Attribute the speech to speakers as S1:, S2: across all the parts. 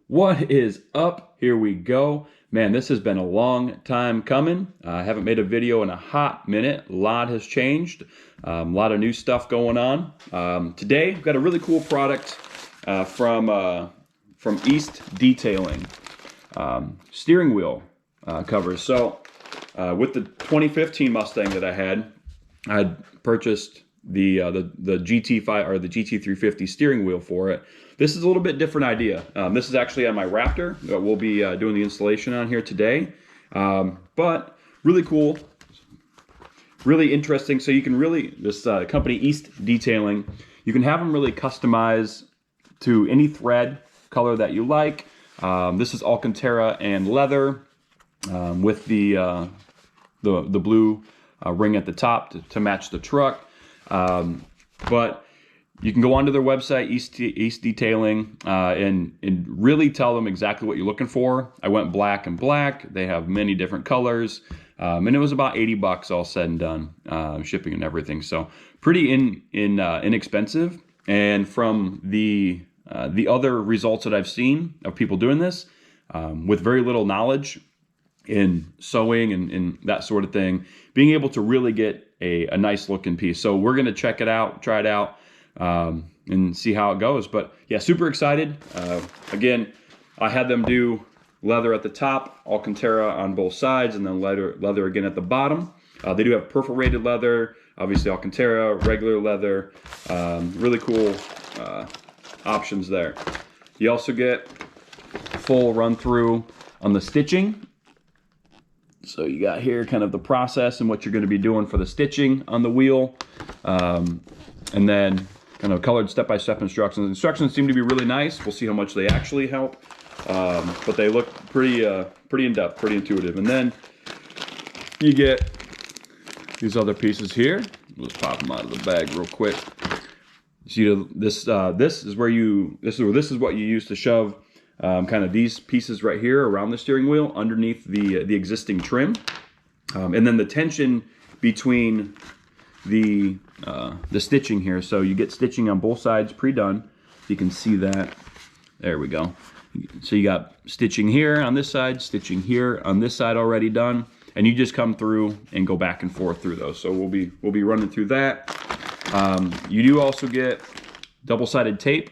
S1: What is up? Here we go. Man, this has been a long time coming. I haven't made a video in a hot minute. A lot has changed. A lot of new stuff going on. Today, we've got a really cool product from East Detailing. Steering wheel covers. So, with the 2015 Mustang that I had purchased the GT5 or the GT350 steering wheel for it. This is a little bit different idea. This is actually on my Raptor that we'll be doing the installation on here today. But really cool, really interesting. So you can really, this company East Detailing, you can have them really customize to any thread color that you like. This is Alcantara and leather with the blue ring at the top to match the truck. But you can go onto their website, East Detailing, and really tell them exactly what you're looking for. I went black and black. They have many different colors, and it was about $80 all said and done, shipping and everything. So pretty inexpensive. And from the other results that I've seen of people doing this with very little knowledge in sewing and that sort of thing, being able to really get a nice looking piece. So we're going to check it out, try it out, and see how it goes. But yeah, super excited. Again, I had them do leather at the top, Alcantara on both sides, and then leather again at the bottom. They do have perforated leather, obviously Alcantara, regular leather, really cool options there. You also get full run through on the stitching. So you got here kind of the process and what you're going to be doing for the stitching on the wheel. And then kind of colored step-by-step instructions. Instructions seem to be really nice. We'll see how much they actually help. But they look pretty in-depth, pretty intuitive. And then you get these other pieces here. Let's pop them out of the bag real quick. See, this is what you use to shove kind of these pieces right here around the steering wheel underneath the existing trim, and then the tension between the stitching here. So you get stitching on both sides pre-done. You can see that. There we go. So you got stitching here on this side, stitching here on this side already done, and you just come through and go back and forth through those. So we'll be running through that. You do also get double-sided tape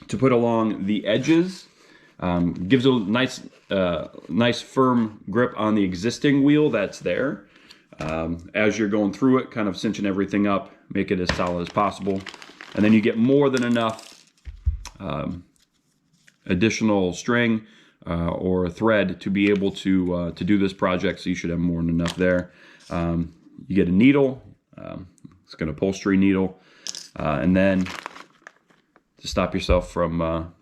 S1: to put along the edges. Gives a nice firm grip on the existing wheel that's there. As you're going through it, kind of cinching everything up, make it as solid as possible. And then you get more than enough additional string or thread to be able to do this project, so you should have more than enough there. You get a needle, it's an upholstery needle, and then to stop yourself from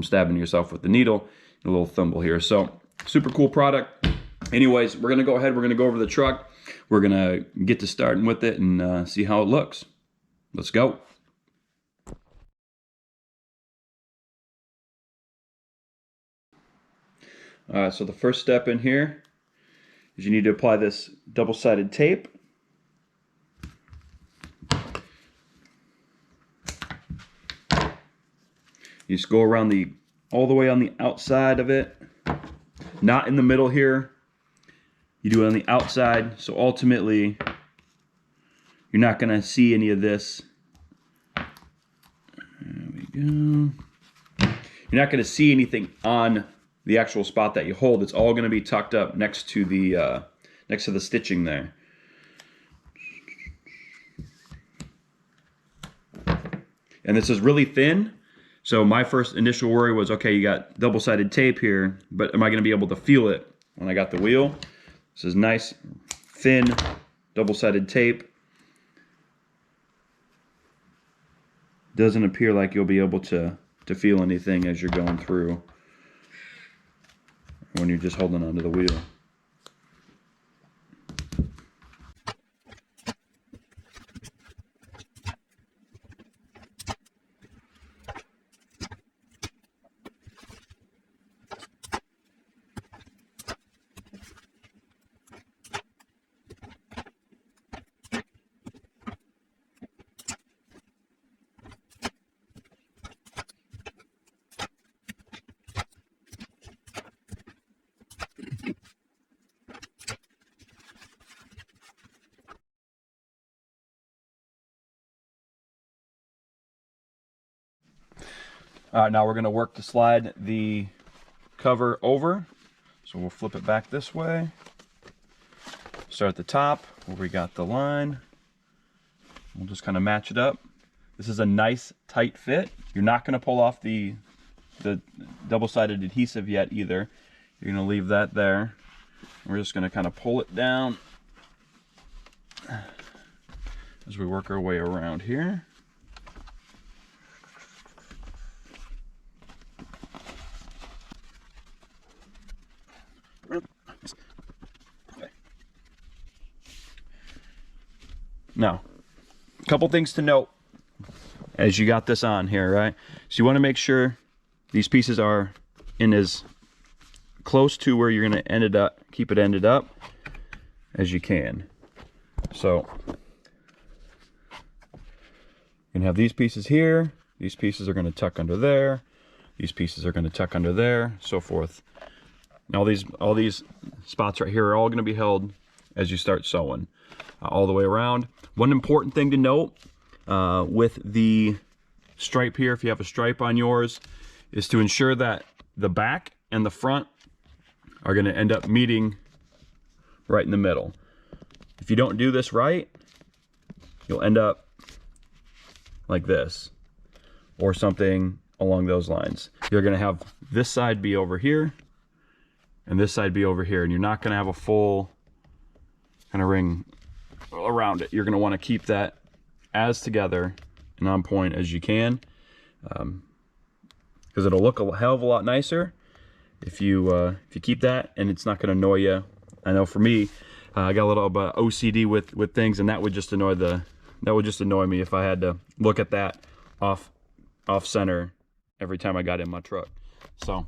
S1: stabbing yourself with the needle, a little thimble here. So super cool product. Anyways, we're gonna go ahead, we're gonna go over the truck, we're gonna get to starting with it and see how it looks. Let's go. So the first step in here is you need to apply this double-sided tape. You just go around all the way on the outside of it, not in the middle here. You do it on the outside, so ultimately you're not going to see any of this. There we go. You're not going to see anything on the actual spot that you hold. It's all going to be tucked up next to the stitching there. And this is really thin. So my first initial worry was, okay, you got double-sided tape here, but am I going to be able to feel it when I got the wheel? This is nice, thin, double-sided tape. Doesn't appear like you'll be able to feel anything as you're going through when you're just holding onto the wheel. All right, now we're gonna work to slide the cover over. So we'll flip it back this way. Start at the top where we got the line. We'll just kind of match it up. This is a nice tight fit. You're not gonna pull off the double-sided adhesive yet either. You're gonna leave that there. We're just gonna kind of pull it down as we work our way around here. Now, a couple things to note as you got this on here, right? So you want to make sure these pieces are in as close to where you're going to end it up, keep it ended up as you can. So you're going to have these pieces here. These pieces are going to tuck under there. These pieces are going to tuck under there, so forth. And all these spots right here are all going to be held as you start sewing all the way around. One important thing to note with the stripe here, if you have a stripe on yours, is to ensure that the back and the front are going to end up meeting right in the middle. If you don't do this right, you'll end up like this or something along those lines. You're going to have this side be over here and this side be over here, and you're not going to have a full kind of ring around it. You're going to want to keep that as together and on point as you can, because it'll look a hell of a lot nicer if you keep that, and it's not going to annoy you. I know for me, I got a little bit of OCD with things, and that would just annoy me if I had to look at that off center every time I got in my truck. So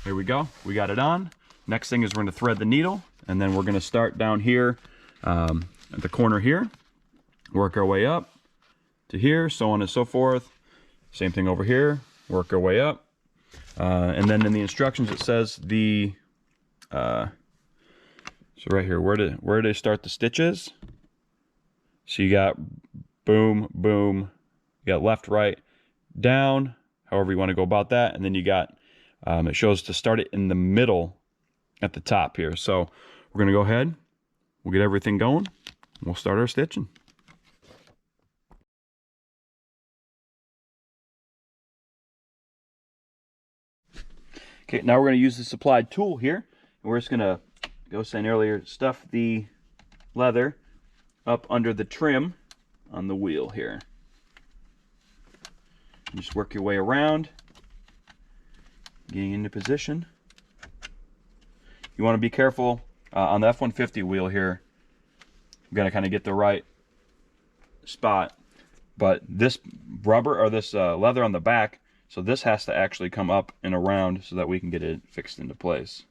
S1: here we go. We got it on. Next thing is we're going to thread the needle, and then we're going to start down here at the corner here, work our way up to here, so on and so forth. Same thing over here, work our way up. And then in the instructions it says the so right here, where do they start the stitches? So you got boom, boom, you got left, right, down, however you want to go about that, and then you got it shows to start it in the middle at the top here. So we're gonna go ahead, we'll get everything going, and we'll start our stitching. Okay, now we're going to use the supplied tool here, and we're just going to, like I was saying earlier, stuff the leather up under the trim on the wheel here. And just work your way around, getting into position. You want to be careful on the F-150 wheel here. You've got to kind of get the right spot, but this rubber or this leather on the back, so this has to actually come up and around so that we can get it fixed into place.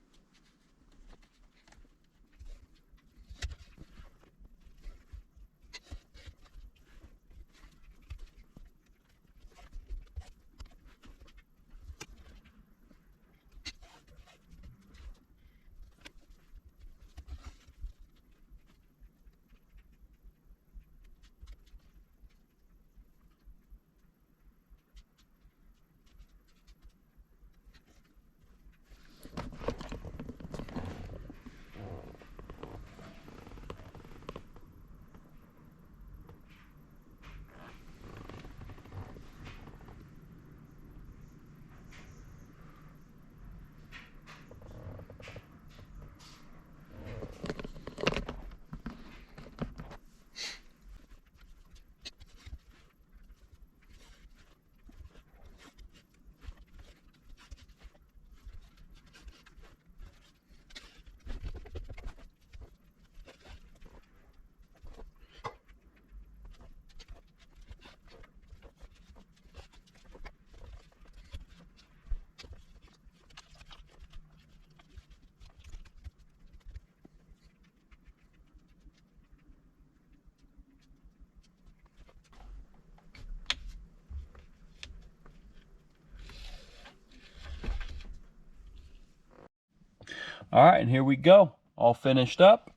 S1: All right, and here we go, all finished up.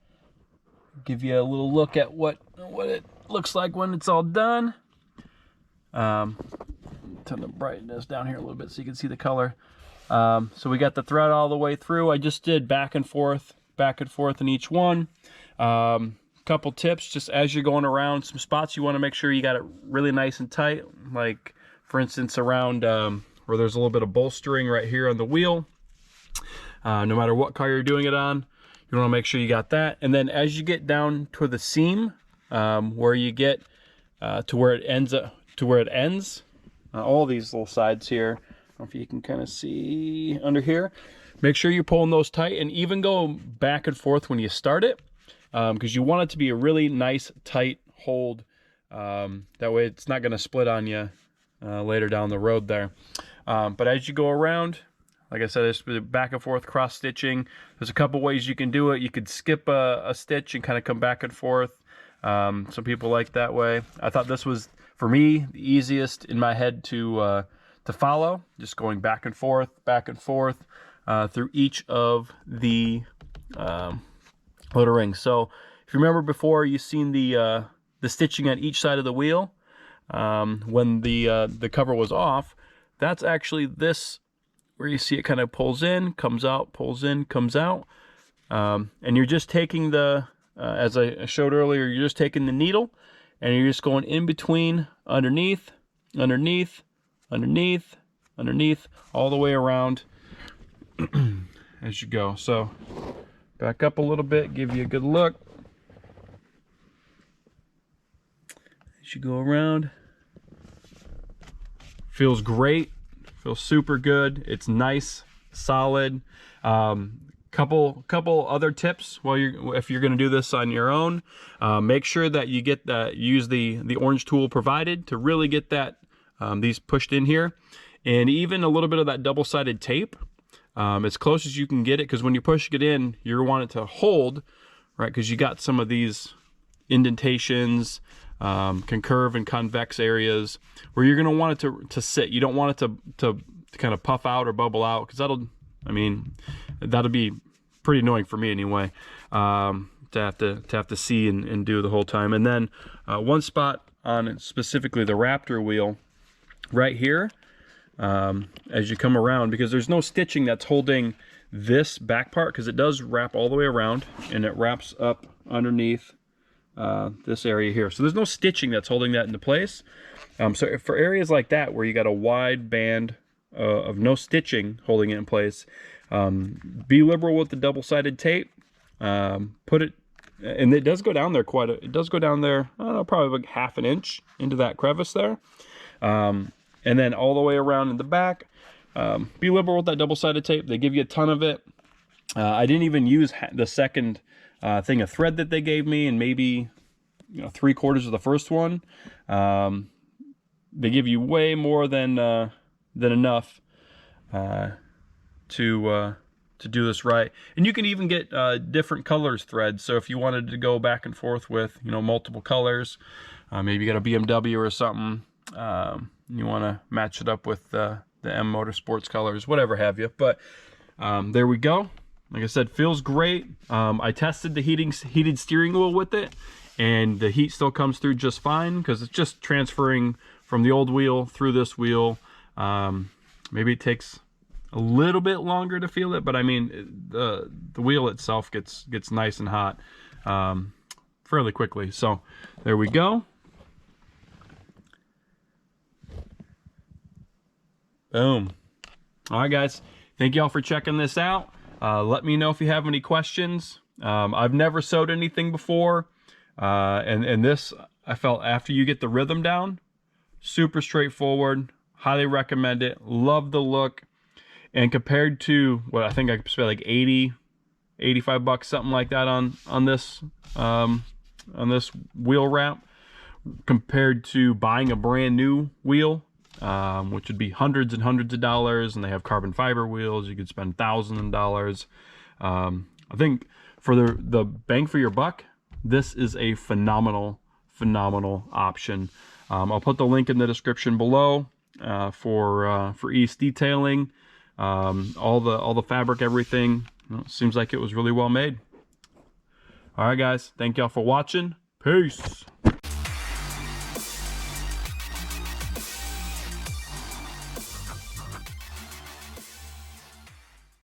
S1: Give you a little look at what it looks like when it's all done.
S2: turn the brightness down here a little bit so you can see the color. So we got the thread all the way through. I just did back and forth in each one. Couple tips, just as you're going around some spots, you want to make sure you got it really nice and tight. Like, for instance, around where there's a little bit of bolstering right here on the wheel. No matter what car you're doing it on, you want to make sure you got that. And then as you get down to the seam, where you get to where it ends, all these little sides here, I don't know if you can kind of see under here, make sure you're pulling those tight, and even go back and forth when you start it, because you want it to be a really nice tight hold. That way it's not going to split on you later down the road there. But as you go around, like I said, it's back and forth cross stitching. There's a couple ways you can do it. You could skip a stitch and kind of come back and forth. Some people like that way. I thought this was, for me, the easiest in my head to follow. Just going back and forth through each of the little rings. So if you remember before, you've seen the stitching on each side of the wheel when the cover was off. That's actually this, where you see it kind of pulls in, comes out, pulls in, comes out. And you're just taking the, as I showed earlier, you're just taking the needle and you're just going in between, underneath, underneath, underneath, underneath, all the way around as you go. So back up a little bit, give you a good look. As you go around, feels great. Feels super good. It's nice, solid. Couple other tips if you're going to do this on your own. Make sure that you get use the orange tool provided to really get that these pushed in here, and even a little bit of that double-sided tape, as close as you can get it, because when you're pushing it in, you want it to hold, right? Because you got some of these indentations, concurve and convex areas where you're going to want it to sit. You don't want it to kind of puff out or bubble out, because that'll be pretty annoying for me anyway, to have to see and do the whole time. And then one spot on specifically the Raptor wheel right here, as you come around, because there's no stitching that's holding this back part, because it does wrap all the way around and it wraps up underneath this area here. So there's no stitching that's holding that into place. So for areas like that where you got a wide band of no stitching holding it in place, be liberal with the double-sided tape. Put it, and it does go down there it does go down there, I don't know, probably like ½ an inch into that crevice there. And then all the way around in the back, be liberal with that double-sided tape. They give you a ton of it. I didn't even use the second thing of thread that they gave me, and maybe 3/4 of the first one. They give you way more than enough to do this right. And you can even get different colors threads. So if you wanted to go back and forth with multiple colors, maybe you got a BMW or something, you want to match it up with the M Motorsports colors, whatever have you. But there we go. Like I said, feels great. I tested the heated steering wheel with it, and the heat still comes through just fine, because it's just transferring from the old wheel through this wheel. Maybe it takes a little bit longer to feel it, but I mean, the wheel itself gets nice and hot fairly quickly. So there we go. Boom. All right, guys. Thank y'all for checking this out. Let me know if you have any questions. I've never sewed anything before. And this, I felt, after you get the rhythm down, super straightforward. Highly recommend it. Love the look. And compared to what I think I spent like 80, 85 bucks, something like that on this wheel wrap, compared to buying a brand new wheel, which would be hundreds and hundreds of dollars, and they have carbon fiber wheels. You could spend thousands of dollars. I think for the bang for your buck, this is a phenomenal option. I'll put the link in the description below for East Detailing. All the fabric, everything, seems like it was really well made. All right, guys, thank y'all for watching. Peace.